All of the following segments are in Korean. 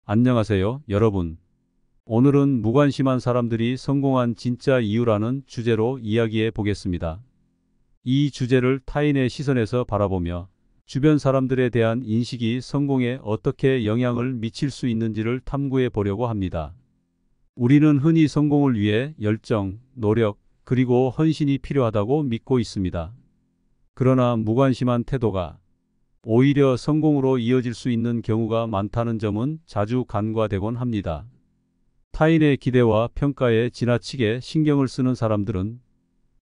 안녕하세요, 여러분. 오늘은 무관심한 사람들이 성공한 진짜 이유라는 주제로 이야기해 보겠습니다. 이 주제를 타인의 시선에서 바라보며 주변 사람들에 대한 인식이 성공에 어떻게 영향을 미칠 수 있는지를 탐구해 보려고 합니다. 우리는 흔히 성공을 위해 열정, 노력, 그리고 헌신이 필요하다고 믿고 있습니다. 그러나 무관심한 태도가 오히려 성공으로 이어질 수 있는 경우가 많다는 점은 자주 간과되곤 합니다. 타인의 기대와 평가에 지나치게 신경을 쓰는 사람들은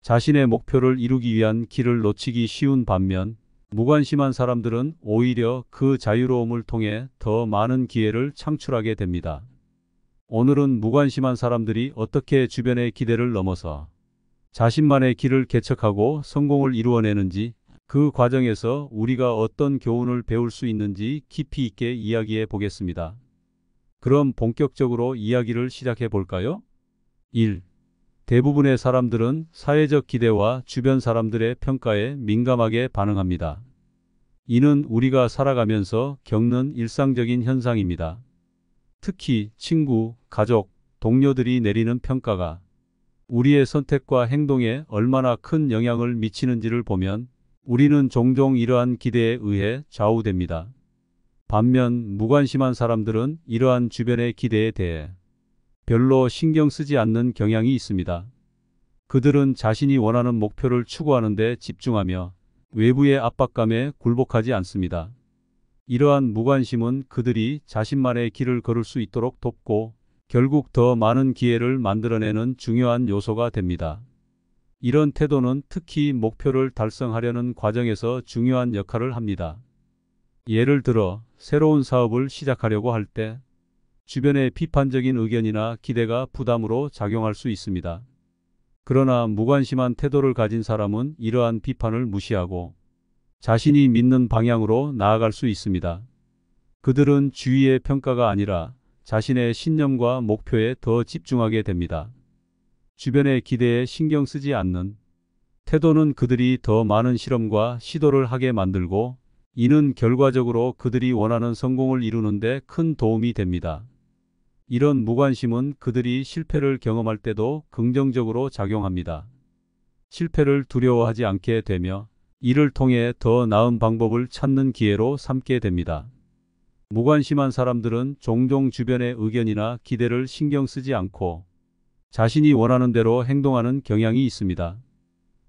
자신의 목표를 이루기 위한 길을 놓치기 쉬운 반면, 무관심한 사람들은 오히려 그 자유로움을 통해 더 많은 기회를 창출하게 됩니다. 오늘은 무관심한 사람들이 어떻게 주변의 기대를 넘어서 자신만의 길을 개척하고 성공을 이루어내는지, 그 과정에서 우리가 어떤 교훈을 배울 수 있는지 깊이 있게 이야기해 보겠습니다. 그럼 본격적으로 이야기를 시작해 볼까요? 1. 대부분의 사람들은 사회적 기대와 주변 사람들의 평가에 민감하게 반응합니다. 이는 우리가 살아가면서 겪는 일상적인 현상입니다. 특히 친구, 가족, 동료들이 내리는 평가가 우리의 선택과 행동에 얼마나 큰 영향을 미치는지를 보면 우리는 종종 이러한 기대에 의해 좌우됩니다. 반면 무관심한 사람들은 이러한 주변의 기대에 대해 별로 신경 쓰지 않는 경향이 있습니다. 그들은 자신이 원하는 목표를 추구하는 데 집중하며 외부의 압박감에 굴복하지 않습니다. 이러한 무관심은 그들이 자신만의 길을 걸을 수 있도록 돕고 결국 더 많은 기회를 만들어내는 중요한 요소가 됩니다. 이런 태도는 특히 목표를 달성하려는 과정에서 중요한 역할을 합니다. 예를 들어 새로운 사업을 시작하려고 할 때 주변의 비판적인 의견이나 기대가 부담으로 작용할 수 있습니다. 그러나 무관심한 태도를 가진 사람은 이러한 비판을 무시하고 자신이 믿는 방향으로 나아갈 수 있습니다. 그들은 주위의 평가가 아니라 자신의 신념과 목표에 더 집중하게 됩니다. 주변의 기대에 신경 쓰지 않는 태도는 그들이 더 많은 실험과 시도를 하게 만들고, 이는 결과적으로 그들이 원하는 성공을 이루는 데 큰 도움이 됩니다. 이런 무관심은 그들이 실패를 경험할 때도 긍정적으로 작용합니다. 실패를 두려워하지 않게 되며 이를 통해 더 나은 방법을 찾는 기회로 삼게 됩니다. 무관심한 사람들은 종종 주변의 의견이나 기대를 신경 쓰지 않고 자신이 원하는 대로 행동하는 경향이 있습니다.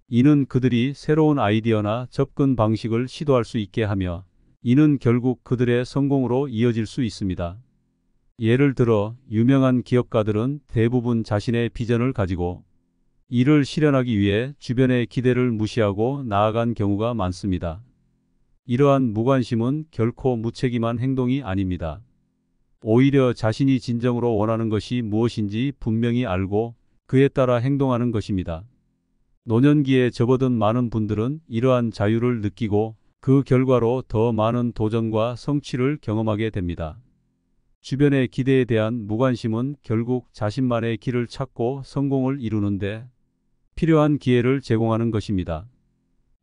이는 그들이 새로운 아이디어나 접근 방식을 시도할 수 있게 하며, 이는 결국 그들의 성공으로 이어질 수 있습니다. 예를 들어 유명한 기업가들은 대부분 자신의 비전을 가지고 이를 실현하기 위해 주변의 기대를 무시하고 나아간 경우가 많습니다. 이러한 무관심은 결코 무책임한 행동이 아닙니다. 오히려 자신이 진정으로 원하는 것이 무엇인지 분명히 알고 그에 따라 행동하는 것입니다. 노년기에 접어든 많은 분들은 이러한 자유를 느끼고 그 결과로 더 많은 도전과 성취를 경험하게 됩니다. 주변의 기대에 대한 무관심은 결국 자신만의 길을 찾고 성공을 이루는데 필요한 기회를 제공하는 것입니다.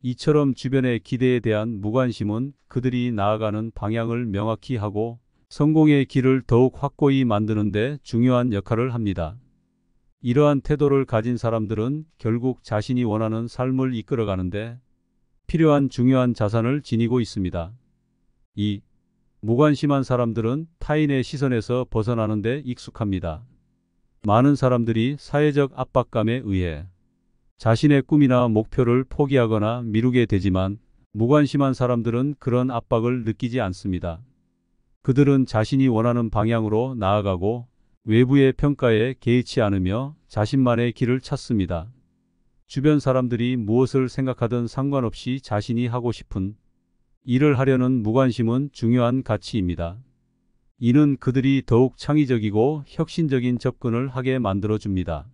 이처럼 주변의 기대에 대한 무관심은 그들이 나아가는 방향을 명확히 하고 성공의 길을 더욱 확고히 만드는 데 중요한 역할을 합니다. 이러한 태도를 가진 사람들은 결국 자신이 원하는 삶을 이끌어가는데 필요한 중요한 자산을 지니고 있습니다. 2. 무관심한 사람들은 타인의 시선에서 벗어나는 데 익숙합니다. 많은 사람들이 사회적 압박감에 의해 자신의 꿈이나 목표를 포기하거나 미루게 되지만, 무관심한 사람들은 그런 압박을 느끼지 않습니다. 그들은 자신이 원하는 방향으로 나아가고 외부의 평가에 개의치 않으며 자신만의 길을 찾습니다. 주변 사람들이 무엇을 생각하든 상관없이 자신이 하고 싶은 일을 하려는 무관심은 중요한 가치입니다. 이는 그들이 더욱 창의적이고 혁신적인 접근을 하게 만들어줍니다.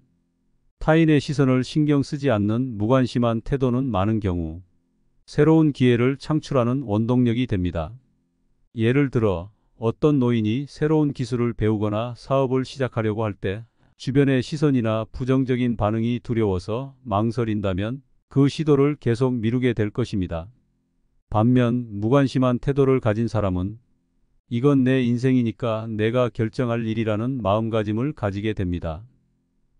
타인의 시선을 신경 쓰지 않는 무관심한 태도는 많은 경우 새로운 기회를 창출하는 원동력이 됩니다. 예를 들어 어떤 노인이 새로운 기술을 배우거나 사업을 시작하려고 할 때 주변의 시선이나 부정적인 반응이 두려워서 망설인다면 그 시도를 계속 미루게 될 것입니다. 반면 무관심한 태도를 가진 사람은 이건 내 인생이니까 내가 결정할 일이라는 마음가짐을 가지게 됩니다.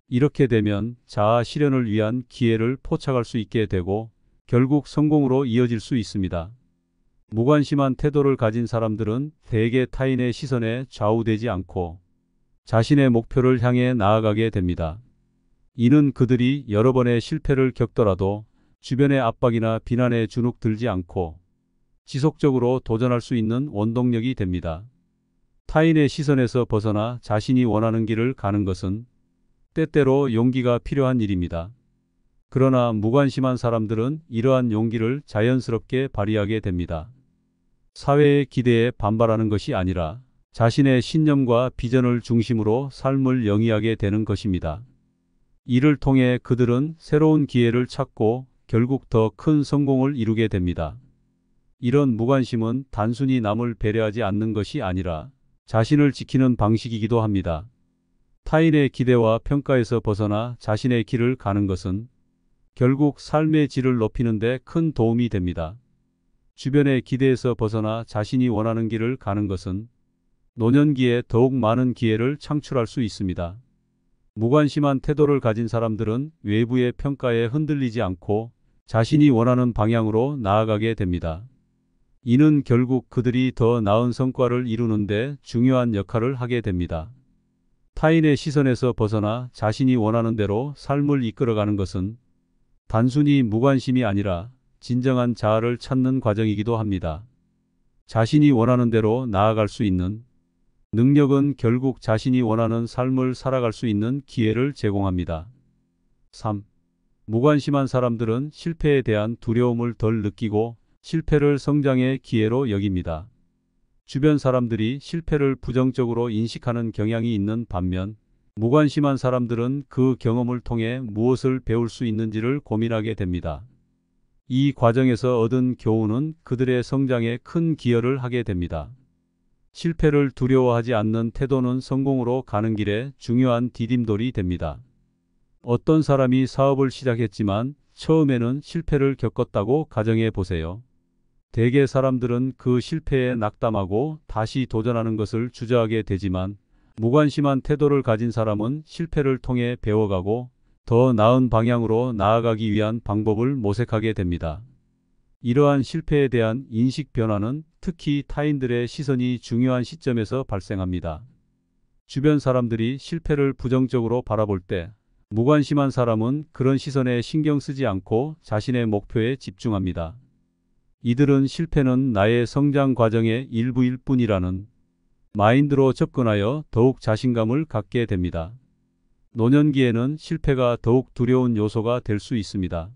이렇게 되면 자아 실현을 위한 기회를 포착할 수 있게 되고 결국 성공으로 이어질 수 있습니다. 무관심한 태도를 가진 사람들은 대개 타인의 시선에 좌우되지 않고 자신의 목표를 향해 나아가게 됩니다. 이는 그들이 여러 번의 실패를 겪더라도 주변의 압박이나 비난에 주눅들지 않고 지속적으로 도전할 수 있는 원동력이 됩니다. 타인의 시선에서 벗어나 자신이 원하는 길을 가는 것은 때때로 용기가 필요한 일입니다. 그러나 무관심한 사람들은 이러한 용기를 자연스럽게 발휘하게 됩니다. 사회의 기대에 반발하는 것이 아니라 자신의 신념과 비전을 중심으로 삶을 영위하게 되는 것입니다. 이를 통해 그들은 새로운 기회를 찾고 결국 더 큰 성공을 이루게 됩니다. 이런 무관심은 단순히 남을 배려하지 않는 것이 아니라 자신을 지키는 방식이기도 합니다. 타인의 기대와 평가에서 벗어나 자신의 길을 가는 것은 결국 삶의 질을 높이는 데 큰 도움이 됩니다. 주변의 기대에서 벗어나 자신이 원하는 길을 가는 것은 노년기에 더욱 많은 기회를 창출할 수 있습니다. 무관심한 태도를 가진 사람들은 외부의 평가에 흔들리지 않고 자신이 원하는 방향으로 나아가게 됩니다. 이는 결국 그들이 더 나은 성과를 이루는 데 중요한 역할을 하게 됩니다. 타인의 시선에서 벗어나 자신이 원하는 대로 삶을 이끌어가는 것은 단순히 무관심이 아니라 진정한 자아를 찾는 과정이기도 합니다. 자신이 원하는 대로 나아갈 수 있는 능력은 결국 자신이 원하는 삶을 살아갈 수 있는 기회를 제공합니다. 3. 무관심한 사람들은 실패에 대한 두려움을 덜 느끼고 실패를 성장의 기회로 여깁니다. 주변 사람들이 실패를 부정적으로 인식하는 경향이 있는 반면 무관심한 사람들은 그 경험을 통해 무엇을 배울 수 있는지를 고민하게 됩니다. 이 과정에서 얻은 교훈은 그들의 성장에 큰 기여를 하게 됩니다. 실패를 두려워하지 않는 태도는 성공으로 가는 길에 중요한 디딤돌이 됩니다. 어떤 사람이 사업을 시작했지만 처음에는 실패를 겪었다고 가정해 보세요. 대개 사람들은 그 실패에 낙담하고 다시 도전하는 것을 주저하게 되지만 무관심한 태도를 가진 사람은 실패를 통해 배워가고 더 나은 방향으로 나아가기 위한 방법을 모색하게 됩니다. 이러한 실패에 대한 인식 변화는 특히 타인들의 시선이 중요한 시점에서 발생합니다. 주변 사람들이 실패를 부정적으로 바라볼 때 무관심한 사람은 그런 시선에 신경 쓰지 않고 자신의 목표에 집중합니다. 이들은 실패는 나의 성장 과정의 일부일 뿐이라는 마인드로 접근하여 더욱 자신감을 갖게 됩니다. 노년기에는 실패가 더욱 두려운 요소가 될 수 있습니다.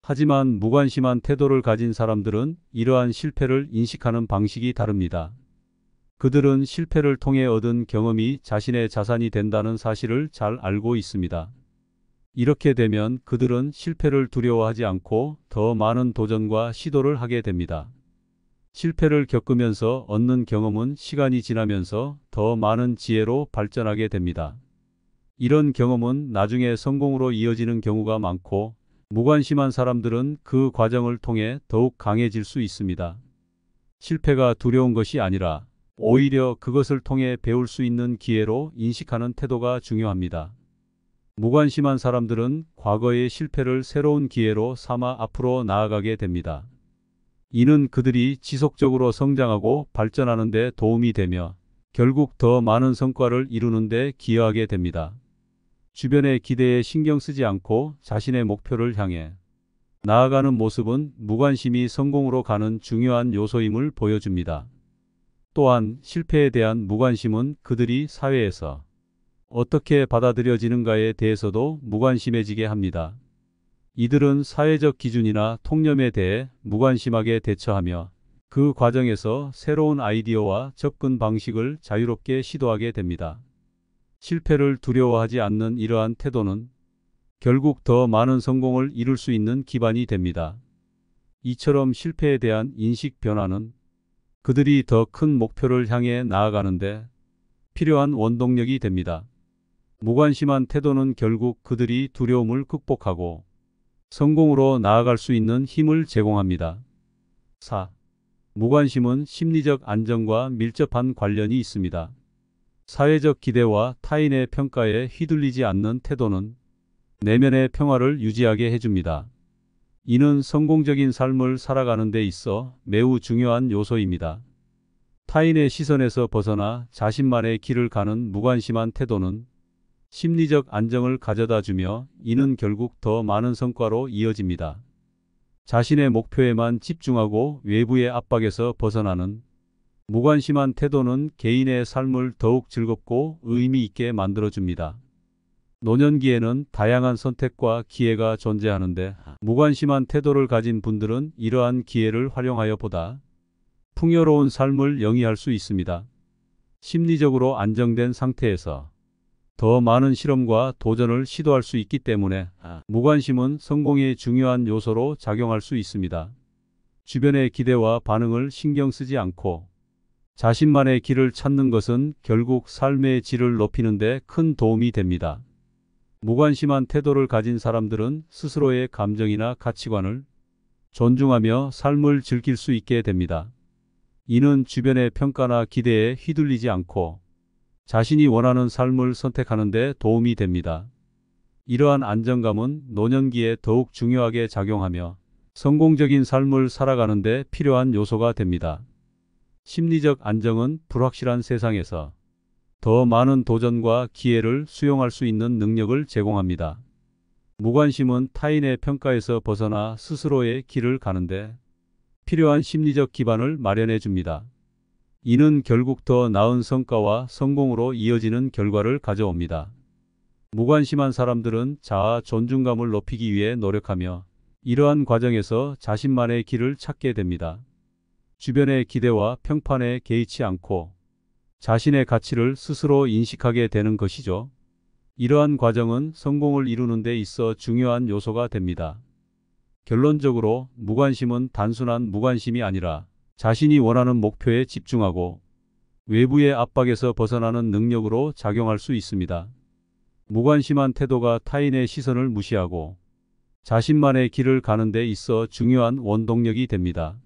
하지만 무관심한 태도를 가진 사람들은 이러한 실패를 인식하는 방식이 다릅니다. 그들은 실패를 통해 얻은 경험이 자신의 자산이 된다는 사실을 잘 알고 있습니다. 이렇게 되면 그들은 실패를 두려워하지 않고 더 많은 도전과 시도를 하게 됩니다. 실패를 겪으면서 얻는 경험은 시간이 지나면서 더 많은 지혜로 발전하게 됩니다. 이런 경험은 나중에 성공으로 이어지는 경우가 많고 무관심한 사람들은 그 과정을 통해 더욱 강해질 수 있습니다. 실패가 두려운 것이 아니라 오히려 그것을 통해 배울 수 있는 기회로 인식하는 태도가 중요합니다. 무관심한 사람들은 과거의 실패를 새로운 기회로 삼아 앞으로 나아가게 됩니다. 이는 그들이 지속적으로 성장하고 발전하는 데 도움이 되며 결국 더 많은 성과를 이루는 데 기여하게 됩니다. 주변의 기대에 신경 쓰지 않고 자신의 목표를 향해 나아가는 모습은 무관심이 성공으로 가는 중요한 요소임을 보여줍니다. 또한 실패에 대한 무관심은 그들이 사회에서 어떻게 받아들여지는가에 대해서도 무관심해지게 합니다. 이들은 사회적 기준이나 통념에 대해 무관심하게 대처하며 그 과정에서 새로운 아이디어와 접근 방식을 자유롭게 시도하게 됩니다. 실패를 두려워하지 않는 이러한 태도는 결국 더 많은 성공을 이룰 수 있는 기반이 됩니다. 이처럼 실패에 대한 인식 변화는 그들이 더 큰 목표를 향해 나아가는데 필요한 원동력이 됩니다. 무관심한 태도는 결국 그들이 두려움을 극복하고 성공으로 나아갈 수 있는 힘을 제공합니다. 4. 무관심은 심리적 안정과 밀접한 관련이 있습니다. 사회적 기대와 타인의 평가에 휘둘리지 않는 태도는 내면의 평화를 유지하게 해줍니다. 이는 성공적인 삶을 살아가는 데 있어 매우 중요한 요소입니다. 타인의 시선에서 벗어나 자신만의 길을 가는 무관심한 태도는 심리적 안정을 가져다 주며 이는 결국 더 많은 성과로 이어집니다. 자신의 목표에만 집중하고 외부의 압박에서 벗어나는 무관심한 태도는 개인의 삶을 더욱 즐겁고 의미 있게 만들어줍니다. 노년기에는 다양한 선택과 기회가 존재하는데 무관심한 태도를 가진 분들은 이러한 기회를 활용하여 보다 풍요로운 삶을 영위할 수 있습니다. 심리적으로 안정된 상태에서 더 많은 실험과 도전을 시도할 수 있기 때문에 무관심은 성공의 중요한 요소로 작용할 수 있습니다. 주변의 기대와 반응을 신경 쓰지 않고 자신만의 길을 찾는 것은 결국 삶의 질을 높이는 데 큰 도움이 됩니다. 무관심한 태도를 가진 사람들은 스스로의 감정이나 가치관을 존중하며 삶을 즐길 수 있게 됩니다. 이는 주변의 평가나 기대에 휘둘리지 않고 자신이 원하는 삶을 선택하는 데 도움이 됩니다. 이러한 안정감은 노년기에 더욱 중요하게 작용하며 성공적인 삶을 살아가는 데 필요한 요소가 됩니다. 심리적 안정은 불확실한 세상에서 더 많은 도전과 기회를 수용할 수 있는 능력을 제공합니다. 무관심은 타인의 평가에서 벗어나 스스로의 길을 가는데 필요한 심리적 기반을 마련해 줍니다. 이는 결국 더 나은 성과와 성공으로 이어지는 결과를 가져옵니다. 무관심한 사람들은 자아 존중감을 높이기 위해 노력하며 이러한 과정에서 자신만의 길을 찾게 됩니다. 주변의 기대와 평판에 개의치 않고 자신의 가치를 스스로 인식하게 되는 것이죠. 이러한 과정은 성공을 이루는 데 있어 중요한 요소가 됩니다. 결론적으로 무관심은 단순한 무관심이 아니라 자신이 원하는 목표에 집중하고 외부의 압박에서 벗어나는 능력으로 작용할 수 있습니다. 무관심한 태도가 타인의 시선을 무시하고 자신만의 길을 가는 데 있어 중요한 원동력이 됩니다.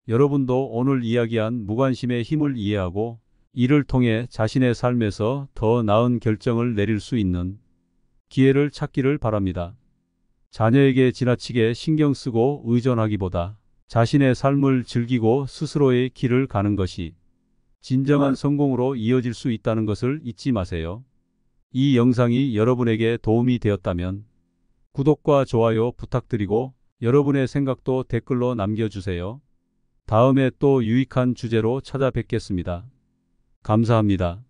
여러분도 오늘 이야기한 무관심의 힘을 이해하고 이를 통해 자신의 삶에서 더 나은 결정을 내릴 수 있는 기회를 찾기를 바랍니다. 자녀에게 지나치게 신경 쓰고 의존하기보다 자신의 삶을 즐기고 스스로의 길을 가는 것이 진정한 성공으로 이어질 수 있다는 것을 잊지 마세요. 이 영상이 여러분에게 도움이 되었다면 구독과 좋아요 부탁드리고 여러분의 생각도 댓글로 남겨주세요. 다음에 또 유익한 주제로 찾아뵙겠습니다. 감사합니다.